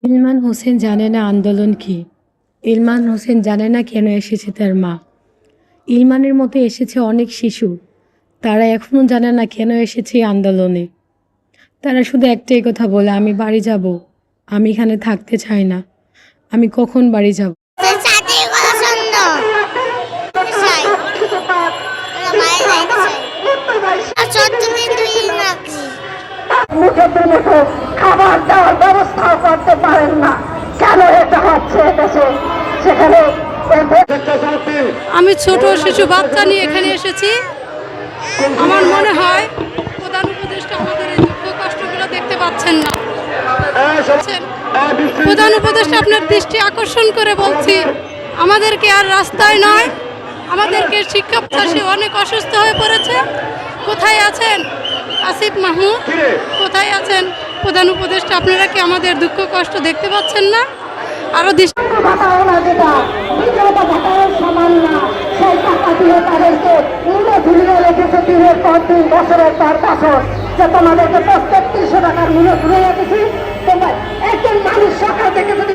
ইলমান হোসেন জানে না আন্দোলন কি। ইলমান হোসেন জানে না কেন এসেছে তার মা। ইলমানের মতো এসেছে অনেক শিশু, তারা এখনও জানে না কেন এসেছে এই আন্দোলনে। তারা শুধু একটাই কথা বলে, আমি বাড়ি যাব, আমি এখানে থাকতে চাই না, আমি কখন বাড়ি যাব। মুখে মুখে খাবার দেওয়ার ব্যবস্থা করতে পারেন না, কেন এটা হচ্ছে দেশে? সেখানে আমি ছোট শিশু বাচ্চা নিয়ে এখানে এসেছি। আমার মনে হয় প্রধান উপদেষ্টা আমাদের এই দুঃখ কষ্টগুলো দেখতে পাচ্ছেন না। প্রধান উপদেষ্টা আপনার দৃষ্টি আকর্ষণ করে বলছি, আমাদেরকে আর রাস্তায় নয়, আমাদেরকে শিক্ষা প্রত্যাশী অনেক অসুস্থ হয়ে পড়েছে। কোথায় আছেন আসিফ মাহমুদ? কোথায় আছেন প্রধান উপদেষ্টা? আপনারা কি আমাদের দুঃখ কষ্ট দেখতে পাচ্ছেন না? আরো সেই টাকা দিয়ে তাদেরকে ঝুলিয়ে রেখেছে দিনের পর দিন, বছরের পর বছর, যে তোমাদেরকে ৩৫০০ টাকার মূল্য ঘুরে রেখেছি। তোমার একজন মানুষ সকাল থেকে যদি